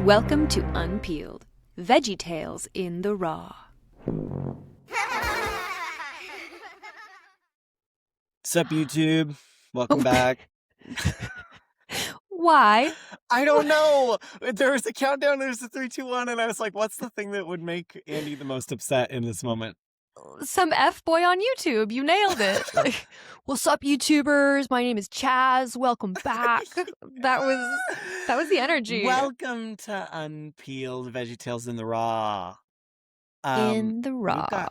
Welcome to Unpeeled, Veggie Tales in the Raw. Sup, YouTube? Welcome back. Why? I don't know. There was a countdown. There's a 3, 2, 1, and I was like, "What's the thing that would make Andy the most upset in this moment?" Some F-boy on YouTube. You nailed it. Like, what's up, YouTubers? My name is Chaz. Welcome back. That was the energy. Welcome to Unpeeled Veggie Tales in the Raw. In the Raw.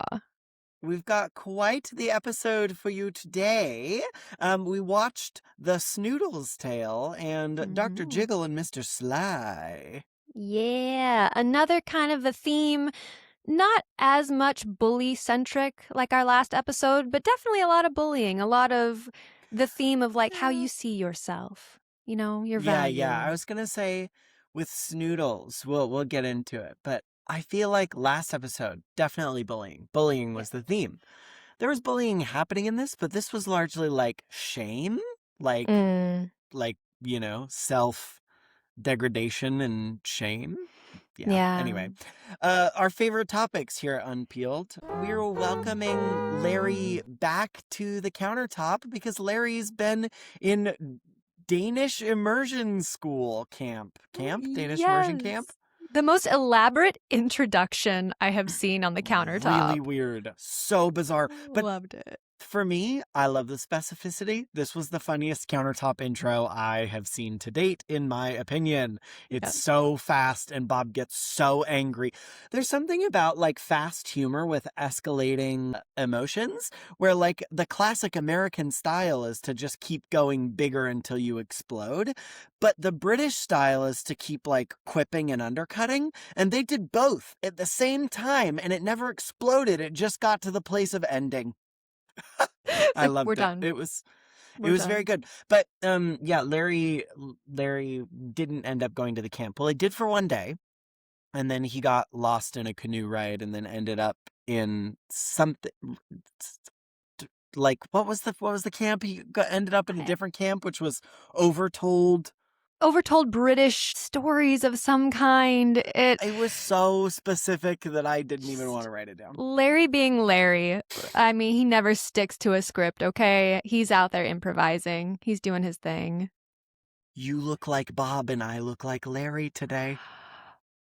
We've got quite the episode for you today. We watched the Snoodles tale and Dr. Jiggle and Mr. Sly. Yeah, another kind of a theme, not as much bully-centric like our last episode, but definitely a lot of bullying, a lot of the theme of like how you see yourself, you know, your value. Yeah. I was gonna say with Snoodles, we'll get into it, but I feel like last episode, definitely bullying. Bullying was the theme. There was bullying happening in this, but this was largely like shame, like self-degradation and shame. Yeah. Anyway, our favorite topics here at Unpeeled. We're welcoming Larry back to the countertop because Larry's been in Danish immersion school camp. Danish immersion camp. The most elaborate introduction I have seen on the countertop. Really weird. So bizarre. But loved it. For me, I love the specificity. This was the funniest countertop intro I have seen to date, in my opinion. It's so fast and Bob gets so angry. There's something about like fast humor with escalating emotions where like the classic American style is to just keep going bigger until you explode. But the British style is to keep like quipping and undercutting. And they did both at the same time and it never exploded. It just got to the place of ending. I loved it. Done. It was very good. But Larry didn't end up going to the camp. Well, he did for one day, and then he got lost in a canoe ride, and then ended up in something like what was the camp? He ended up in a different camp, which was overtold British stories of some kind. It was so specific that I didn't even want to write it down. Larry being Larry, I mean, he never sticks to a script, okay? He's out there improvising. He's doing his thing. You look like Bob and I look like Larry today.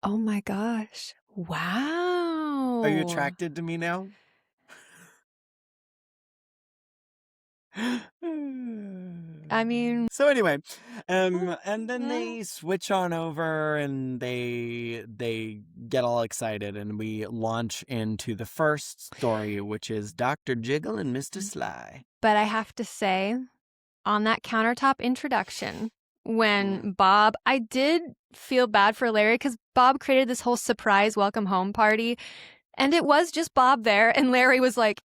Oh my gosh. Wow. Are you attracted to me now? I mean, so anyway, and then they switch on over and they get all excited and we launch into the first story, which is Dr. Jiggle and Mr. Sly. But I have to say, on that countertop introduction, when Bob, I did feel bad for Larry because Bob created this whole surprise welcome home party and it was just Bob there and Larry was like,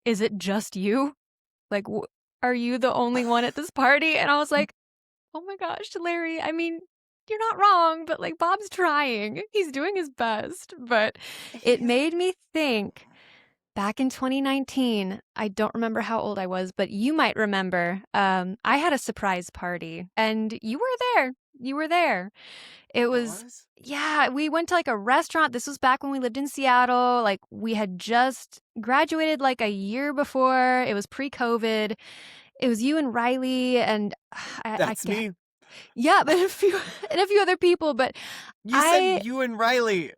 is it just you? Like, are you the only one at this party? And I was like, oh my gosh, Larry, I mean, you're not wrong, but like Bob's trying. He's doing his best. But it made me think back in 2019, I don't remember how old I was, but you might remember, I had a surprise party and you were there. You were there. It was, yeah, we went to like a restaurant. This was back when we lived in Seattle. Like we had just graduated like a year before. It was pre-COVID. It was you and Riley and That's me. Yeah, but a few other people. But you said you and Riley.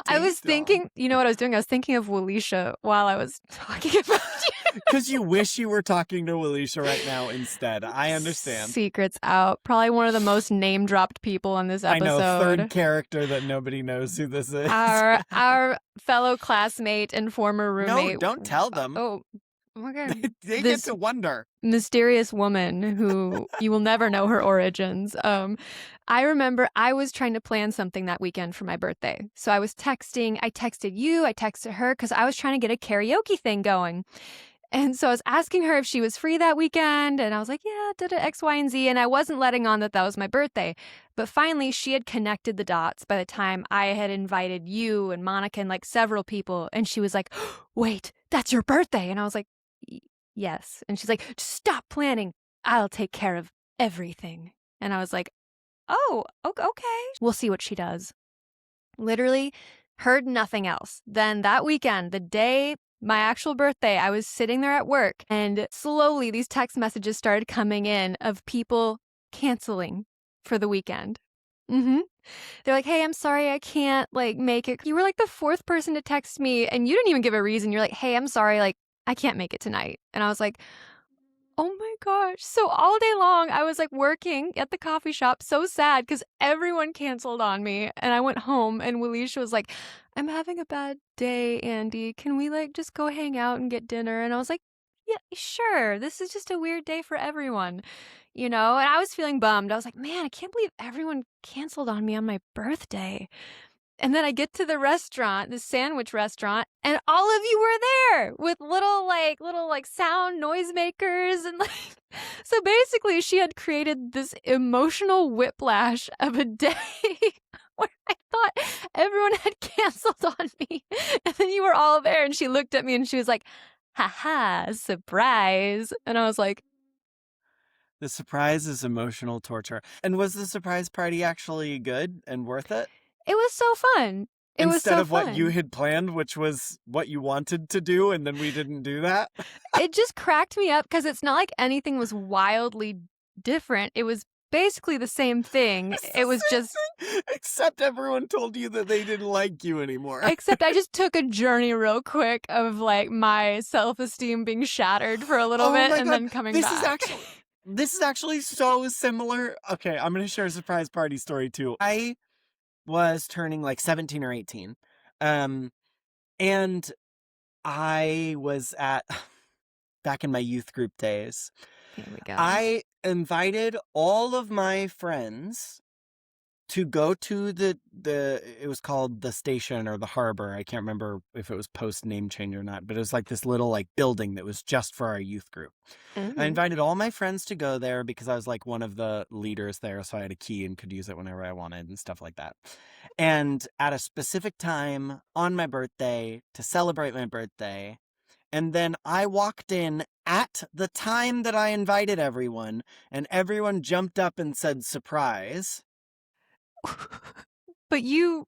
I was thinking, you know what I was doing? I was thinking of Walisha while I was talking about you. Because you wish you were talking to Walisha right now instead. I understand. Secrets out. Probably one of the most name-dropped people on this episode. I know, third character that nobody knows who this is. Our fellow classmate and former roommate. No, don't tell them. Oh my God. They get to wonder. Mysterious woman who you will never know her origins. I remember I was trying to plan something that weekend for my birthday. So I texted you, I texted her because I was trying to get a karaoke thing going. And so I was asking her if she was free that weekend. And I was like, yeah, did it X, Y, and Z. And I wasn't letting on that was my birthday. But finally, she had connected the dots by the time I had invited you and Monica and like several people. And she was like, wait, that's your birthday. And I was like, yes. And she's like, just stop planning. I'll take care of everything. And I was like, oh, okay. We'll see what she does. Literally heard nothing else. Then that weekend, the day my actual birthday, I was sitting there at work and slowly these text messages started coming in of people canceling for the weekend. Mm-hmm. They're like, hey, I'm sorry I can't like make it. You were like the fourth person to text me and you didn't even give a reason. You're like, hey, I'm sorry, like I can't make it tonight. And I was like, oh my gosh. So all day long, I was like working at the coffee shop, so sad because everyone canceled on me. And I went home and Walisha was like, I'm having a bad day, Andy. Can we like just go hang out and get dinner? And I was like, yeah, sure. This is just a weird day for everyone, you know? And I was feeling bummed. I was like, man, I can't believe everyone canceled on me on my birthday. And then I get to the restaurant, the sandwich restaurant, and all of you were there with little sound noisemakers and like so basically she had created this emotional whiplash of a day where I thought everyone had canceled on me. And then you were all there and she looked at me and she was like, haha, surprise. And I was like, The surprise is emotional torture. And was the surprise party actually good and worth it? it was so fun. It was Instead so of what you fun. had planned, which was what you wanted to do, and then we didn't do that? It just cracked me up because it's not like anything was wildly different. It was basically the same thing. It's It the was same just, thing, except everyone told you that they didn't like you anymore. except I just took a journey real quick of like my self-esteem being shattered for a little Oh bit my and god, then coming this is back. actually this is actually so similar. Okay, I'm gonna share a surprise party story too. I was turning like 17 or 18. Um, and I was at back in my youth group days. Here we go. I invited all of my friends to go to the it was called the station or the harbor. I can't remember if it was post name change or not, but it was like this little like building that was just for our youth group. I Mm. invited all my friends to go there because I was like one of the leaders there, so I had a key and could use it whenever I wanted and stuff like that. And at a specific time on my birthday to celebrate my birthday, and then I walked in at the time that I invited everyone, and everyone jumped up and said surprise. But you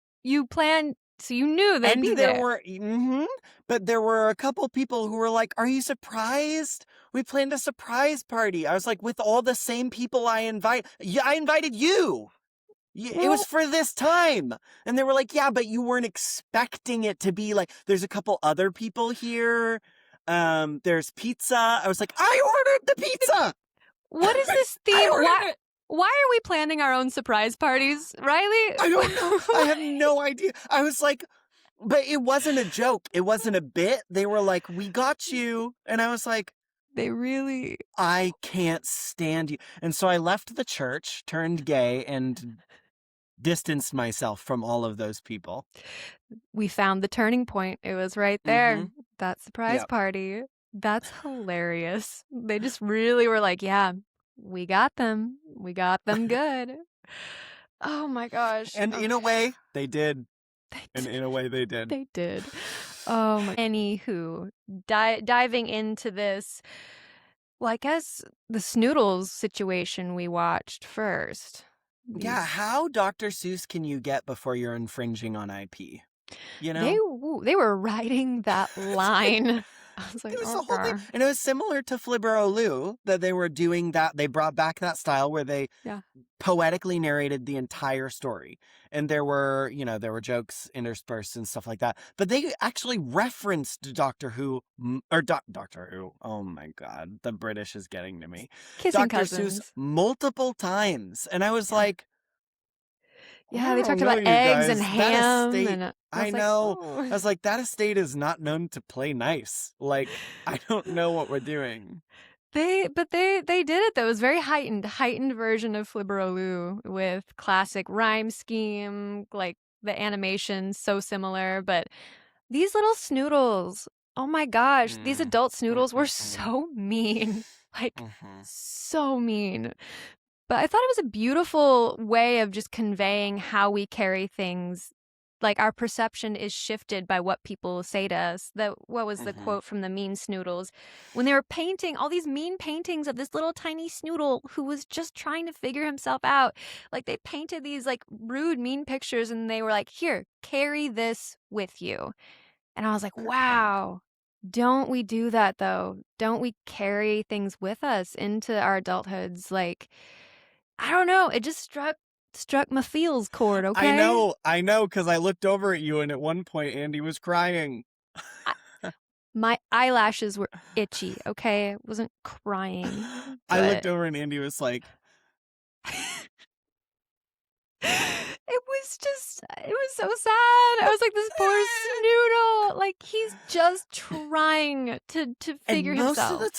planned, so you knew they'd And be there there. were, but there were a couple people who were like, "Are you surprised? We planned a surprise party." I was like, "With all the same people I invite, yeah, I invited you. It was Well, for this time." And they were like, "Yeah, but you weren't expecting it to be like. There's a couple other people here. There's pizza." I was like, "I ordered the pizza. what is this I theme? ordered it. Why are we planning our own surprise parties, Riley? I don't know. I have no idea." I was like, but it wasn't a joke. It wasn't a bit. They were like, "We got you." And I was like, They really. I can't stand you. And so I left the church, turned gay, and distanced myself from all of those people. We found the turning point. It was right there. Mm-hmm. That surprise Yep. party. That's hilarious. They just really were like, yeah, we got them. We got them good. Oh my gosh. And in a way, they did. They And did. in a way, they did. They did. Oh my. Anywho, diving into this, well, I guess the Snoodles situation we watched first. Yeah, how Dr. Seuss can you get before you're infringing on IP? You know? They were riding that line. I was like, It was the whole thing. okay. And it was similar to Flibberoloo that they were doing that. They brought back that style where they Yeah. poetically narrated the entire story. And there were, there were jokes interspersed and stuff like that. But they actually referenced Doctor Who, or Doctor Who. Oh my God, the British is getting to me. Kissing Dr. Seuss cousins. multiple times. And I was Yeah. like, Yeah, I they don't talked know, about you eggs and guys. That ham, estate, and I I was like, know. I oh. was like, that estate is not known to play nice. Like, I don't know what we're doing. They did it though. It was very heightened version of Flibberoloo with classic rhyme scheme, like the animation so similar. But these little Snoodles, oh my gosh, these Mm. adult Snoodles were Mm-mm-mm. so mean, like Mm-hmm. so mean. But I thought it was a beautiful way of just conveying how we carry things like our perception is shifted by what people say to us. What was the Mm-hmm. quote from the mean Snoodles? When they were painting all these mean paintings of this little tiny Snoodle who was just trying to figure himself out. Like they painted these like rude, mean pictures and they were like, here, carry this with you. And I was like, Right. wow, don't we do that though? Don't we carry things with us into our adulthoods? Like, I don't know. It just struck my feels chord, okay? I know, because I looked over at you and at one point Andy was crying. I, my eyelashes were itchy, okay? I wasn't crying, I but looked over and Andy was like, it was so sad. I was like, this poor Snoodle. Like he's just trying to figure and most of himself. the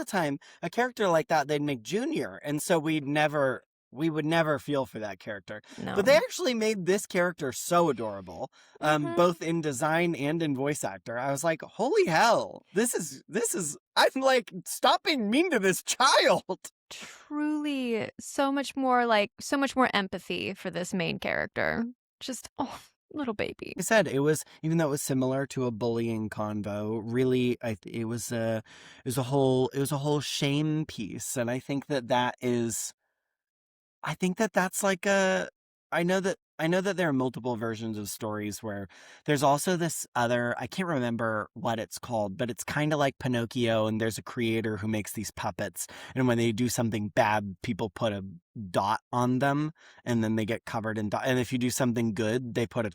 time, a character like that they'd make Junior, and so we would never feel for that character. No. But they actually made this character so adorable, Mm-hmm. both in design and in voice actor. I was like, holy hell, this is. I'm like, stop being mean to this child. Truly so much more empathy for this main character. Just little baby. I said it was, even though it was similar to a bullying convo, really it was a whole shame piece, and I think that that's like a I know that there are multiple versions of stories where there's also this other, I can't remember what it's called, but it's kind of like Pinocchio, and there's a creator who makes these puppets, and when they do something bad, people put a dot on them, and then they get covered in dot. And if you do something good, they put a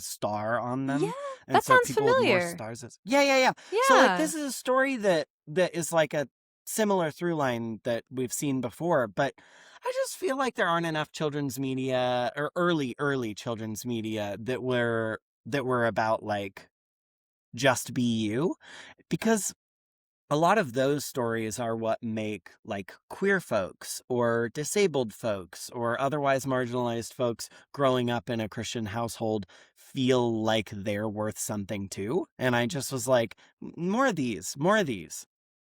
star on Yeah, them, and that so sounds people with more familiar. stars. Yeah. So like Yeah. this is a story that is like a similar through line that we've seen before, but I just feel like there aren't enough children's media, or early children's media, that were about like just be you, because a lot of those stories are what make like queer folks or disabled folks or otherwise marginalized folks growing up in a Christian household feel like they're worth something too. And I just was like, more of these.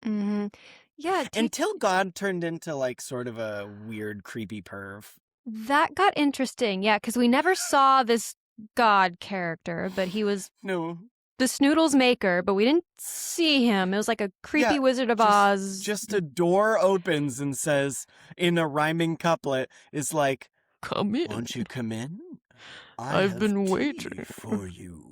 Mm-hmm. Yeah, Until God turned into like sort of a weird, creepy perv. that got interesting. Yeah, because we never saw this God character, but he was No. the Snoodles maker, but we didn't see him. It was like a creepy Yeah, Wizard of Oz. just a door opens and says in a rhyming couplet is like, Come in. won't you come in? I've have been tea waiting for you.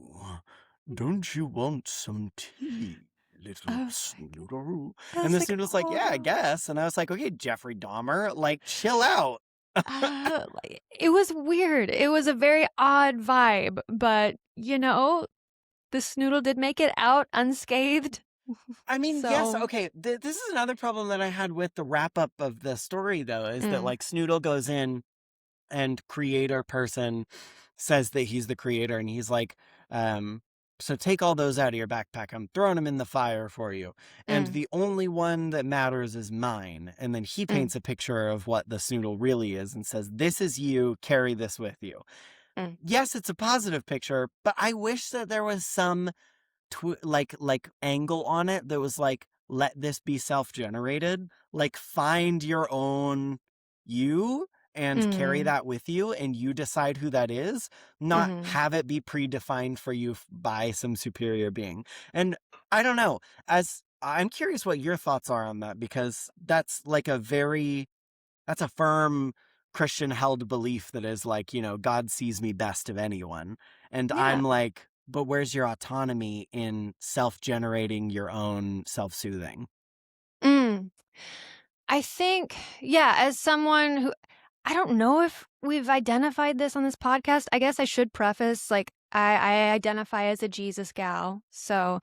Don't you want some tea, little I was Snoodle? I And was the like, Snoodle's like, yeah, I guess. And I was like, okay, Jeffrey Dahmer, like, chill out. it was weird. It was a very odd vibe, but the Snoodle did make it out unscathed. I mean, So, yes, okay. This is another problem that I had with the wrap up of the story, though, is that like Snoodle goes in and creator person says that he's the creator, and he's like, so take all those out of your backpack. I'm throwing them in the fire for you. And the only one that matters is mine. And then he paints a picture of what the Snoodle really is and says, this is you, carry this with you. Yes, it's a positive picture, but I wish that there was some like angle on it that was like, let this be self-generated, like find your own you and carry that with you, and you decide who that is, not have it be predefined for you by some superior being. And I don't know, as I'm curious what your thoughts are on that, because that's like that's a firm Christian held belief that is like, God sees me best of anyone. And yeah. I'm like, but where's your autonomy in self-generating your own self-soothing? I think, yeah, as someone who, I don't know if we've identified this on this podcast. I guess I should preface, like, I identify as a Jesus gal. So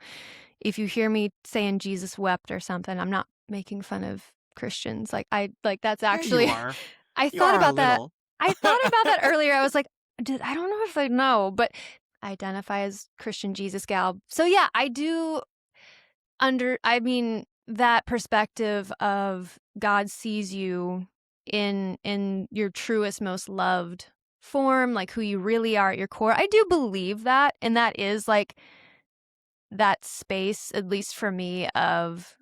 if you hear me saying Jesus wept or something, I'm not making fun of Christians. That's actually, Yeah, you are. I You thought are a about that. little. I thought about that earlier. I was like, I don't know if I know, but I identify as Christian Jesus gal. So yeah, I do that perspective of God sees you in your truest, most loved form, like who you really are at your core. I do believe that, and that is like that space, at least for me, of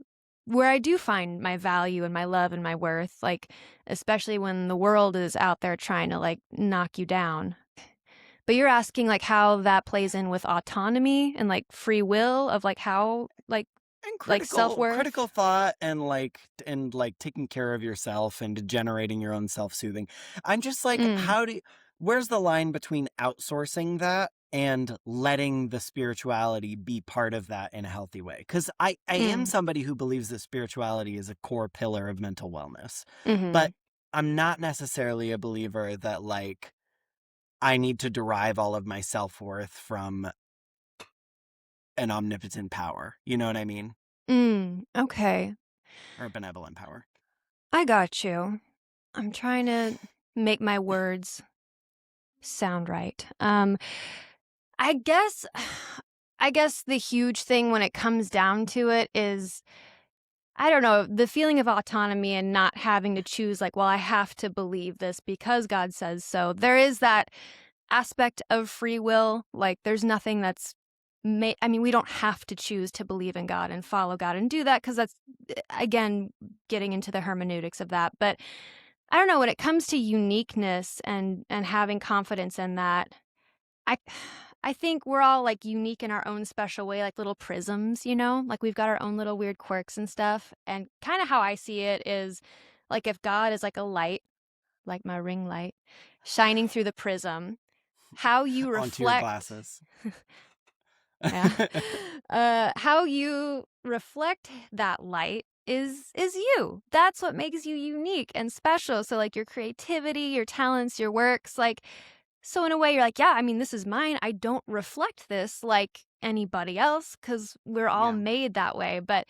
where I do find my value and my love and my worth, like especially when the world is out there trying to like knock you down. But you're asking like how that plays in with autonomy and like free will of like how And like critical self-worth. thought and taking care of yourself and generating your own self-soothing. I'm just like, Mm, where's the line between outsourcing that and letting the spirituality be part of that in a healthy way? Because I am mm, somebody who believes that spirituality is a core pillar of mental wellness. mm-hmm. But I'm not necessarily a believer that like I need to derive all of my self-worth from an omnipotent power. You know what I mean? Okay. Or a benevolent power. I got you. I'm trying to make my words sound right. I guess I guess the huge thing when it comes down to it is I don't know, the feeling of autonomy and not having to choose like, well, I have to believe this because God says so. There is that aspect of free will. Like there's nothing that's I mean, we don't have to choose to believe in God and follow God and do that because that's again getting into the hermeneutics of that. But I don't know, when it comes to uniqueness and having confidence in that, I I think we're all like unique in our own special way, like little prisms, you know? Like we've got our own little weird quirks and stuff. And kind of how I see it is like if God is like a light, like my ring light, shining through the prism, how you Onto your reflect, glasses. yeah. How you reflect that light is you. That's what makes you unique and special. So like your creativity, your talents, your works, like so in a way you're like, yeah, I mean this is mine. I don't reflect this like anybody else cuz we're all Yeah. made that way. But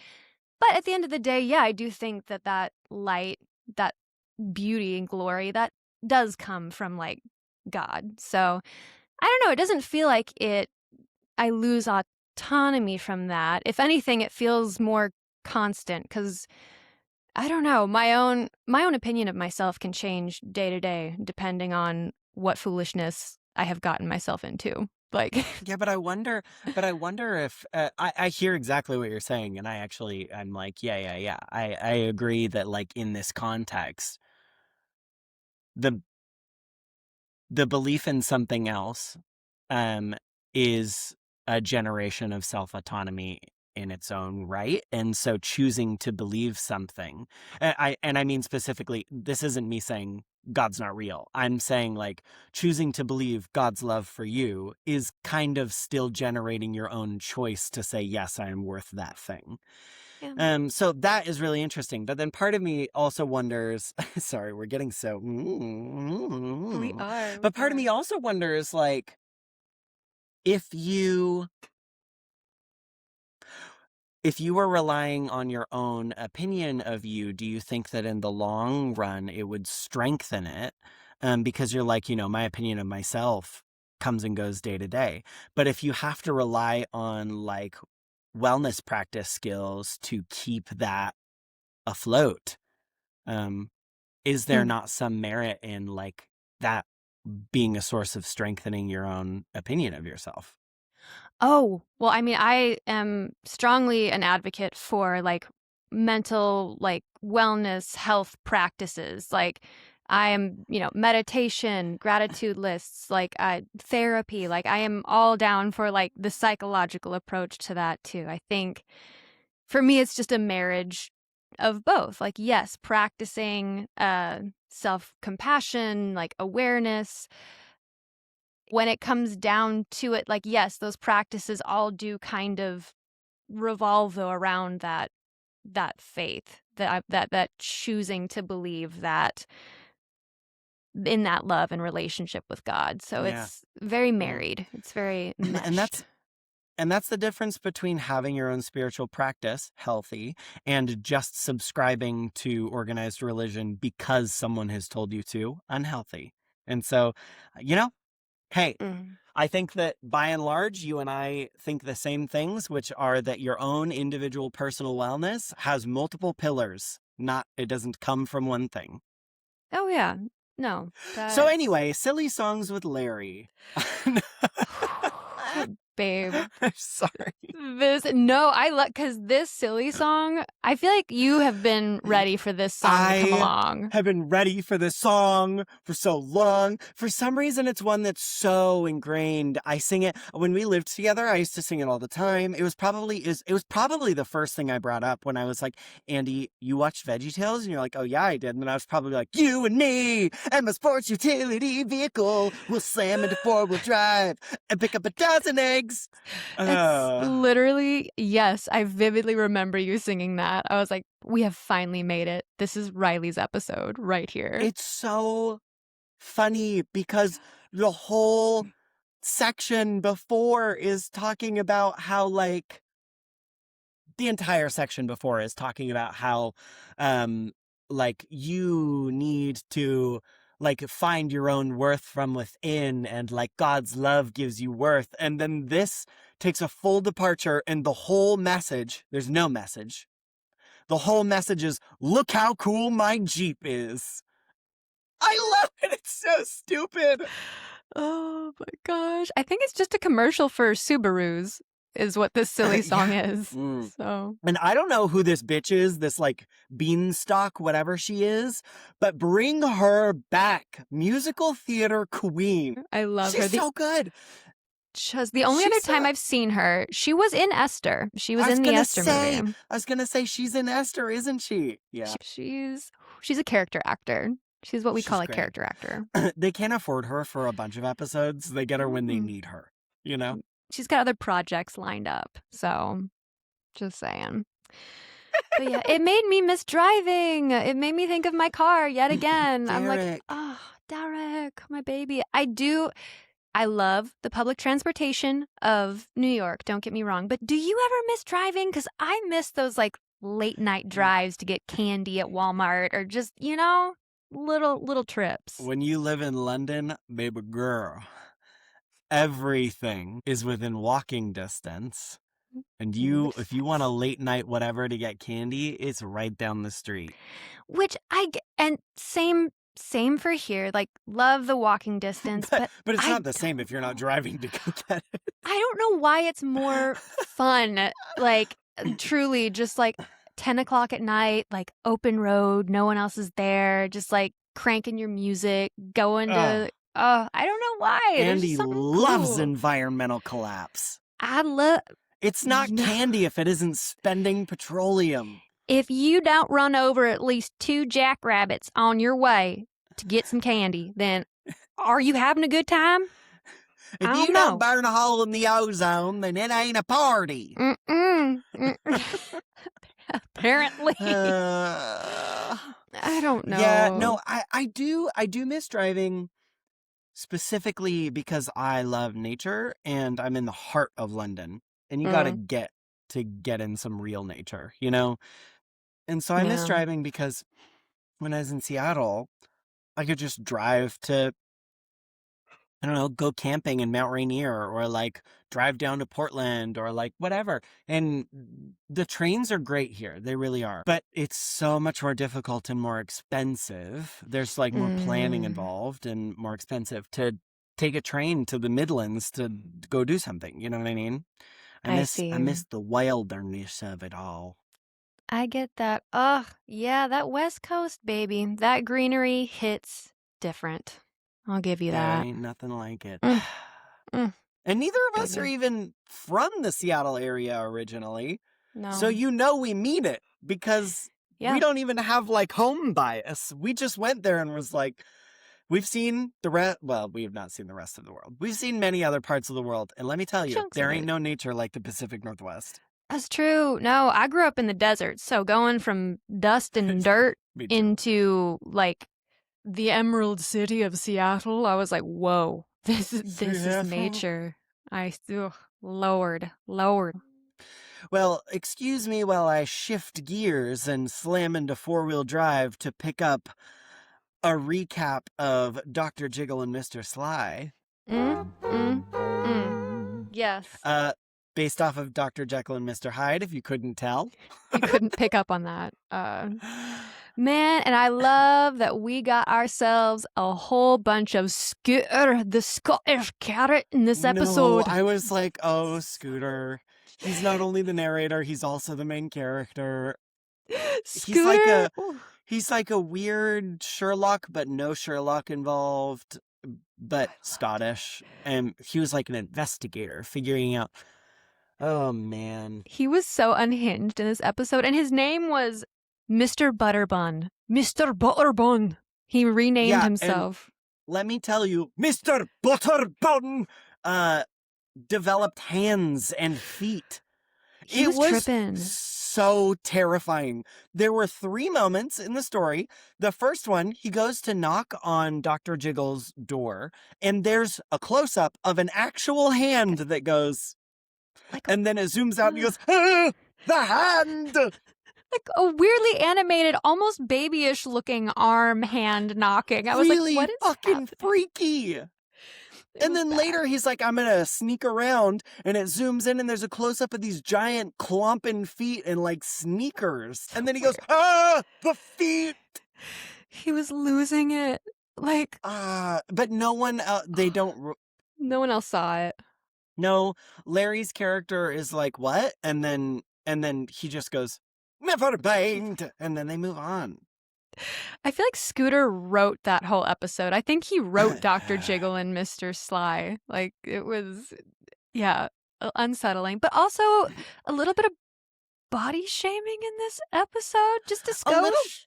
at the end of the day, yeah, I do think that that light, that beauty and glory that does come from like God. So I don't know, it doesn't feel like I lose autonomy from that. If anything, it feels more constant because I don't know, my own opinion of myself can change day to day depending on what foolishness I have gotten myself into. Like, Yeah, but I wonder if I hear exactly what you're saying, and I'm like, yeah. I agree that like in this context, the the belief in something else um, is a generation of self autonomy in its own right. And so choosing to believe something, and I mean specifically, this isn't me saying God's not real. I'm saying like choosing to believe God's love for you is kind of still generating your own choice to say, yes, I am worth that thing. yeah, So that is really interesting. But then part of me also wonders, sorry, we're getting so, we are, we but part of are. me also wonders, like, if you if you were relying on your own opinion of you, do you think that in the long run it would strengthen it? Because you're like, my opinion of myself comes and goes day to day. But if you have to rely on like wellness practice skills to keep that afloat, um, is there Hmm. not some merit in like that being a source of strengthening your own opinion of yourself? Oh, well, I mean, I am strongly an advocate for like mental, like wellness, health practices. Like, I am, meditation, gratitude lists, like therapy. Like, I am all down for like the psychological approach to that too. I think for me, it's just a marriage of both. Like, yes, practicing self compassion, like awareness when it comes down to it, like, yes, those practices all do kind of revolve though around that faith, that choosing to believe that in that love and relationship with God. So Yeah. it's very Yeah. married. It's very And meshed. that's the difference between having your own spiritual practice healthy and just subscribing to organized religion because someone has told you to unhealthy. And so, you know, hey, Mm. I think that by and large, you and I think the same things, which are that your own individual personal wellness has multiple pillars. Not, it doesn't come from one thing. Oh yeah. No, So that's anyway, silly songs with Larry. babe. I'm sorry. Because this silly song, I feel like you have been ready for this song to come along. I have been ready for this song for so long. For some reason, it's one that's so ingrained. I sing it when we lived together. I used to sing it all the time. It was probably the first thing I brought up when I was like, Andy, you watched VeggieTales? And you're like, oh yeah, I did. And then I was probably like, you and me and my sports utility vehicle will slam into 4-wheel drive and pick up a dozen eggs. It's literally, yes, I vividly remember you singing that. I was like, we have finally made it. This is Riley's episode right here. It's so funny because the whole section before is talking about how, like, the entire section before is talking about how, like, you need to, like, find your own worth from within, and, like, God's love gives you worth. And then this takes a full departure, and the whole message, there's no message. The whole message is, look how cool my Jeep is. I love it. It's so stupid. Oh my gosh. I think it's just a commercial for Subarus is what this silly song is. So, and I don't know who this bitch is, this like beanstalk, whatever she is, but bring her back. Musical theater queen. I love her. She's so good. The only other time I've seen her, she was in Esther. She was in the Esther movie. I was gonna say she's in Esther, isn't she? Yeah. She's a character actor. She's what we call a character actor. They can't afford her for a bunch of episodes. They get her when they need her, you know? She's got other projects lined up. So, just saying. But yeah, it made me miss driving. It made me think of my car yet again. I'm like, oh, Derek, my baby. I love the public transportation of New York. Don't get me wrong. But do you ever miss driving? Because I miss those like late night drives to get candy at Walmart or just, you know, little trips. When you live in London, baby girl, everything is within walking distance. And if you want a late night whatever to get candy, it's right down the street. Which and same for here. Like, love the walking distance, but it's not the same if you're not driving to go get it. I don't know why it's more fun. Like, truly, just like 10 o'clock at night, like open road, no one else is there, just like cranking your music, going to. I don't know why. Andy loves environmental collapse. It's not candy if it isn't spending petroleum. If you don't run over at least 2 jackrabbits on your way to get some candy, then are you having a good time? If you don't burn a hole in the ozone, then it ain't a party. Apparently. I don't know. Yeah, no, I do miss driving specifically because I love nature and I'm in the heart of London. And you gotta get in some real nature, you know? And so I miss driving because when I was in Seattle, I could just drive to, I don't know, go camping in Mount Rainier or like drive down to Portland or like whatever. And the trains are great here. They really are. But it's so much more difficult and more expensive. There's like more planning involved and more expensive to take a train to the Midlands to go do something. You know what I mean? I miss the wilderness of it all. I get that. Yeah, that West Coast, baby. That greenery hits different. I'll give you that. Ain't nothing like it. And neither of us are even from the Seattle area originally. No. So you know we mean it because we don't even have like home bias. We just went there and was like, we've seen the rest. Well, we have not seen the rest of the world. We've seen many other parts of the world. And let me tell you, there ain't no nature like the Pacific Northwest. That's true. No, I grew up in the desert. So going from dust and dirt into like the Emerald City of Seattle, I was like, whoa, this is nature. Lord. Well, excuse me while I shift gears and slam into 4-wheel drive to pick up a recap of Dr. Jiggle and Mr. Sly. Yes. Based off of Dr. Jekyll and Mr. Hyde, if you couldn't tell. You couldn't pick up on that. Man, and I love that we got ourselves a whole bunch of Scooter, the Scottish carrot, in this No, episode. I was like, oh, Scooter. He's not only the narrator, he's also the main character. He's like Scooter. a he's like a weird Sherlock, but no Sherlock involved, but Scottish. And he was like an investigator figuring out. Oh man. He was so unhinged in this episode, and his name was Mr. Butterbun. Mr. Butterbun. He renamed himself. And let me tell you, Mr. Butterbun developed hands and feet. He was tripping. So terrifying. There were 3 moments in the story. The first one, he goes to knock on Dr. Jiggle's door, and there's a close-up of an actual hand that goes, and then it zooms out and he goes, ah, the hand! Like a weirdly animated, almost babyish looking arm hand knocking. I was really like, what is fucking happening? freaky. And then later he's like, I'm gonna sneak around, and it zooms in and there's a close-up of these giant clomping feet and like sneakers. And then he goes, ah, the feet! He was losing it. Like, but no one, they don't. No one else saw it. No, Larry's character is like, what? And then he just goes, never mind. And then they move on. I feel like Scooter wrote that whole episode. I think he wrote Dr. Jiggle and Mr. Sly. Like, it was, yeah, unsettling. But also a little bit of body shaming in this episode. Just a skosh.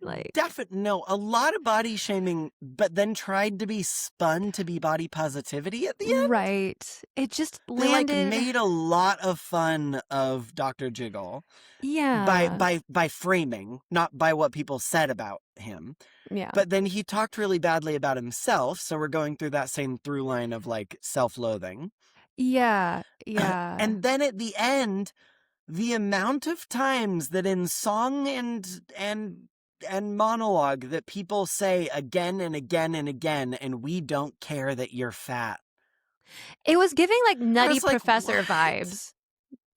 Like, no, a lot of body shaming, but then tried to be spun to be body positivity at the end. Right. It just landed. They like made a lot of fun of Dr. Jiggle. Yeah. By framing, not by what people said about him. Yeah. But then he talked really badly about himself, so we're going through that same through line of like self-loathing. Yeah. Yeah. And then at the end, the amount of times that in song and monologue that people say again and again and again, and we don't care that you're fat. It was giving like Nutty Professor vibes.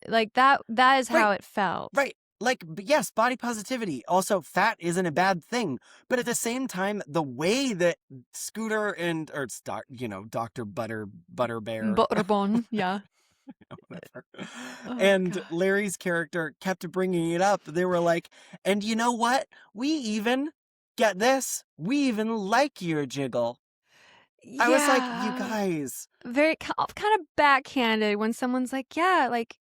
Like that is how it felt. Right. Like, yes, body positivity. Also, fat isn't a bad thing. But at the same time, the way that Scooter Dr. Butterbear. Butterbun, yeah. Whatever. And God. Larry's character kept bringing it up. They were like, and you know what? We even, get this, we even like your jiggle. Yeah. I was like, you guys. Very kind of backhanded when someone's like, yeah, like,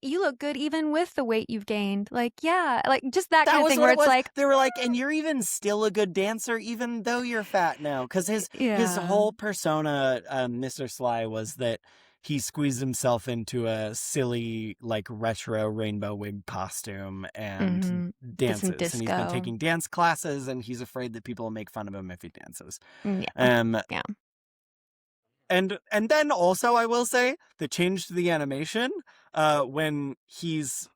you look good even with the weight you've gained. Like, yeah, like just that kind of thing where it's like. They were like, and you're even still a good dancer even though you're fat now. Because his whole persona, Mr. Sly, was that he squeezed himself into a silly, like, retro rainbow wig costume and dances. And he's been taking dance classes, and he's afraid that people will make fun of him if he dances. Yeah. Yeah. And then also, I will say, the change to the animation when he's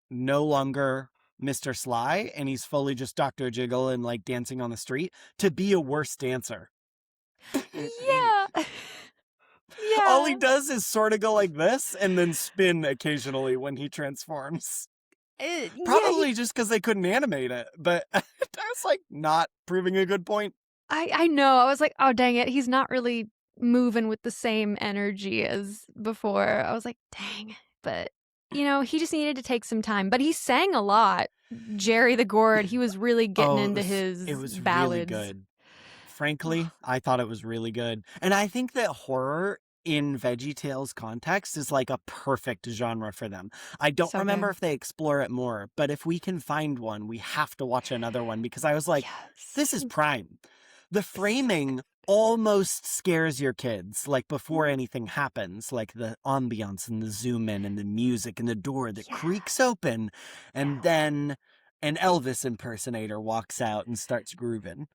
no longer Mr. Sly and he's fully just Dr. Jiggle and, like, dancing on the street, to be a worse dancer. Yeah. Yeah. All he does is sort of go like this and then spin occasionally when he transforms. Probably just because they couldn't animate it, but that's like not proving a good point. I know. I was like, oh, dang it. He's not really moving with the same energy as before. I was like, dang. But, he just needed to take some time. But he sang a lot. Jerry the Gourd, he was really getting into his ballads. It was really good. Frankly, I thought it was really good. And I think that horror in VeggieTales context is like a perfect genre for them. I don't remember if they explore it more, but if we can find one, we have to watch another one because I was like, this is prime. The framing almost scares your kids, like before anything happens, like the ambiance and the zoom in and the music and the door that creaks open, and then an Elvis impersonator walks out and starts grooving.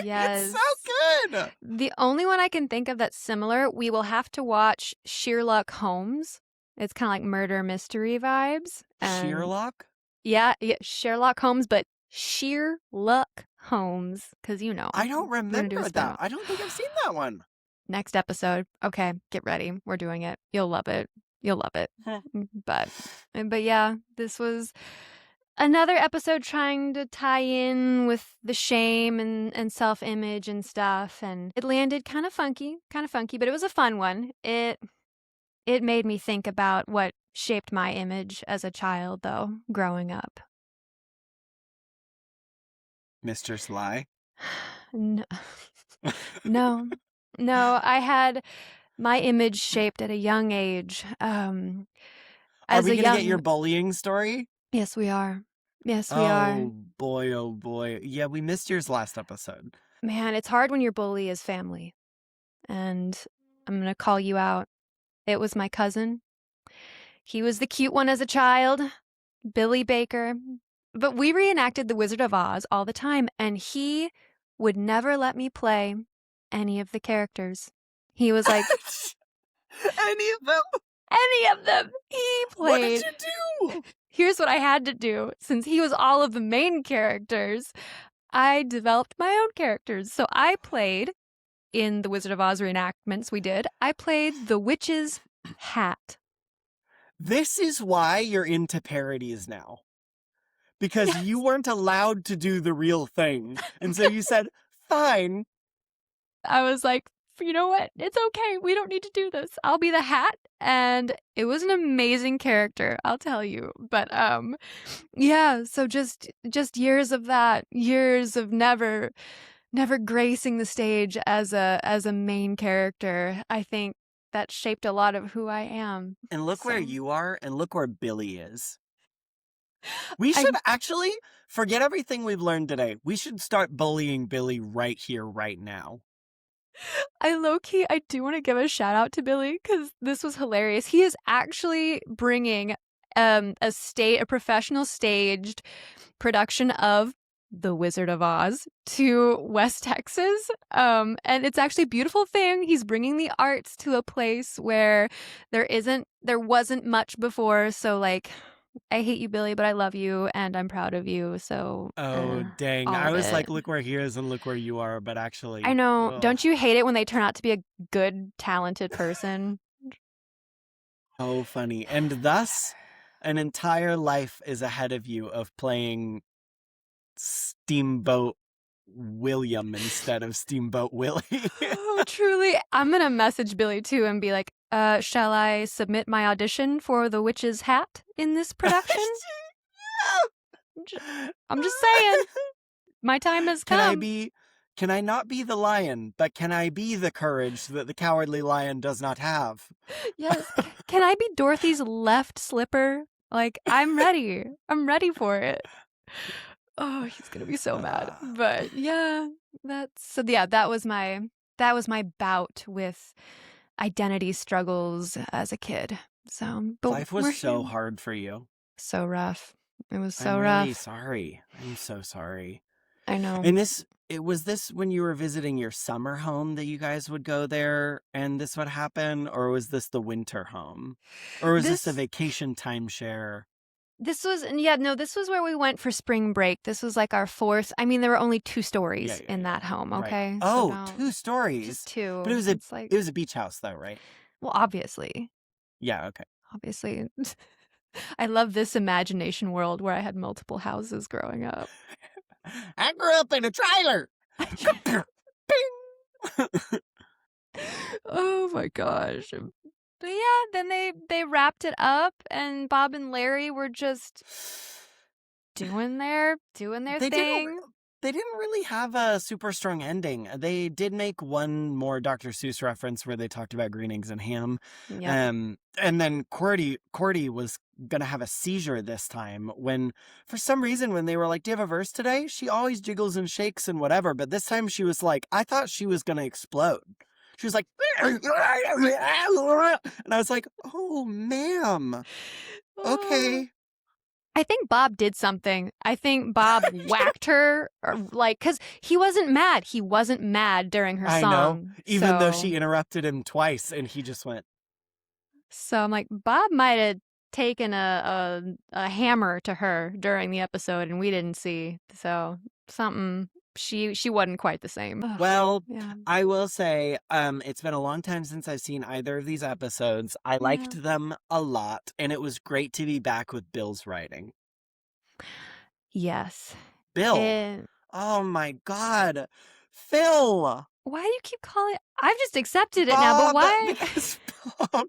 Yes. It's so good. The only one I can think of that's similar, we will have to watch Sherlock Holmes. It's kind of like murder mystery vibes. Sherlock? Yeah, Sherlock Holmes, but Sherlock Holmes, because I don't remember that. I don't think I've seen that one. Next episode. Okay, get ready. We're doing it. You'll love it. You'll love it. But yeah, this was another episode trying to tie in with the shame and self-image and stuff, and it landed kind of funky, but it was a fun one. It made me think about what shaped my image as a child, though, growing up. Mr. Sly? No, no, no. I had my image shaped at a young age. Are As we a going to get your young, bullying story? yes, we are. Yes, we are. Oh boy, oh boy. Yeah, we missed yours last episode. Man, it's hard when your bully is family. And I'm gonna call you out. It was my cousin. He was the cute one as a child, Billy Baker. But we reenacted The Wizard of Oz all the time, and he would never let me play any of the characters. He was like, Any of them? any of them. He What did played. you do? Here's what I had to do. Since he was all of the main characters, I developed my own characters. So I played in the Wizard of Oz reenactments we did, I played the witch's hat. This is why you're into parodies now. Because you weren't allowed to do the real thing. And so you said, fine. I was like, you know what? It's okay. We don't need to do this. I'll be the hat. And it was an amazing character, I'll tell you. But yeah, so just years of that, years of never gracing the stage as a main character. I think that shaped a lot of who I am. And look where you are, and look where Billy is. We should actually forget everything we've learned today. We should start bullying Billy right here, right now. I low-key, I do want to give a shout out to Billy because this was hilarious. He is actually bringing a professional staged production of The Wizard of Oz to West Texas. And it's actually a beautiful thing. He's bringing the arts to a place where there wasn't much before. So like, I hate you, Billy, but I love you and I'm proud of you. So oh dang. I was like, look where he is and look where you are, but actually I know. ugh. Don't you hate it when they turn out to be a good, talented person? Oh, funny. And thus an entire life is ahead of you of playing Steamboat William instead of Steamboat Willie. Oh, truly. I'm gonna message Billy too and be like, shall I submit my audition for the witch's hat in this production? I'm just saying. My time has come. Can I not be the lion, but can I be the courage that the cowardly lion does not have? Yes. Can I be Dorothy's left slipper? Like, I'm ready. I'm ready for it. Oh, he's gonna be so mad. But yeah, that was my bout with identity struggles as a kid. So, but life was so hard for you. So rough. It was so I'm rough. really sorry. I'm so sorry. I know. And was this when you were visiting your summer home that you guys would go there and this would happen? Or was this the winter home? Or was this a vacation timeshare? This was where we went for spring break. This was like our fourth. I mean, there were only 2 stories in that home, okay? Right. Oh, so 2 stories. Just 2. But it was a beach house though, right? Well, obviously. Yeah, okay. Obviously. I love this imagination world where I had multiple houses growing up. I grew up in a trailer. Oh my gosh. But yeah, then they wrapped it up and Bob and Larry were just doing their thing. They didn't really have a super strong ending. They did make one more Dr. Seuss reference where they talked about green eggs and ham. Yep. And then Cordy was going to have a seizure this time when, for some reason, when they were like, do you have a verse today? She always jiggles and shakes and whatever. But this time she was like, I thought she was going to explode. She was like, and I was like, oh, ma'am. Okay. I think Bob did something. I think Bob whacked her, because he wasn't mad. He wasn't mad during her song. I know, even though she interrupted him twice, and he just went. So I'm like, Bob might have taken a hammer to her during the episode, and we didn't see. So something. She wasn't quite the same. Well, yeah. I will say, it's been a long time since I've seen either of these episodes. I liked them a lot, and it was great to be back with Bill's writing. Yes. Bill. Oh my God. Phil. Why do you keep calling? I've just accepted it now, but Bob, why? because Bob.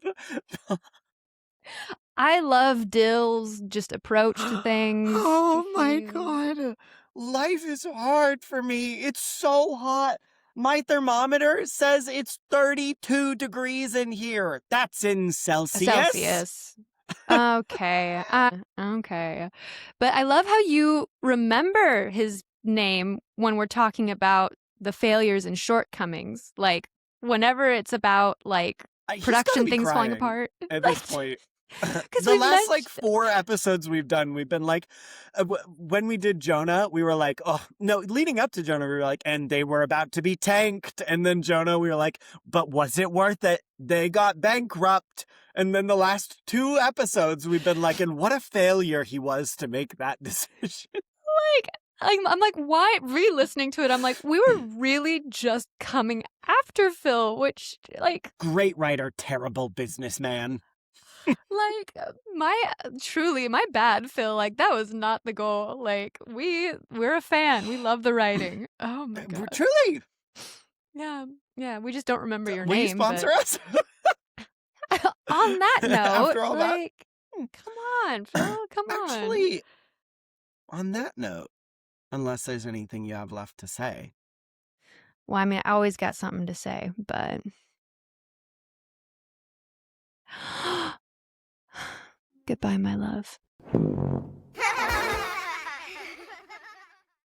I love Dill's just approach to things. Oh my God. Life is hard for me. It's so hot. My thermometer says it's 32 degrees in here. That's in Celsius. Okay. Okay. But I love how you remember his name when we're talking about the failures and shortcomings. Like, whenever it's about, like, He's gotta production be things falling crying apart. at this point. Because The we've last mentioned 4 episodes we've done, we've been like, when we did Jonah, we were like, oh no, leading up to Jonah, we were like, and they were about to be tanked. And then Jonah, we were like, but was it worth it? They got bankrupt. And then the last 2 episodes, we've been like, and what a failure he was to make that decision. like I'm like, why? Re-listening to it, I'm like, we were really just coming after Phil, which, like, great writer, terrible businessman. like, truly, my bad, Phil. Like, that was not the goal. Like, we're a fan. We love the writing. Oh my God. Truly. Yeah. We just don't remember your Will you name. sponsor us? On that note, After all like, come on, Phil. Come on. Actually, on that note, unless there's anything you have left to say. Well, I mean, I always got something to say, but goodbye, my love.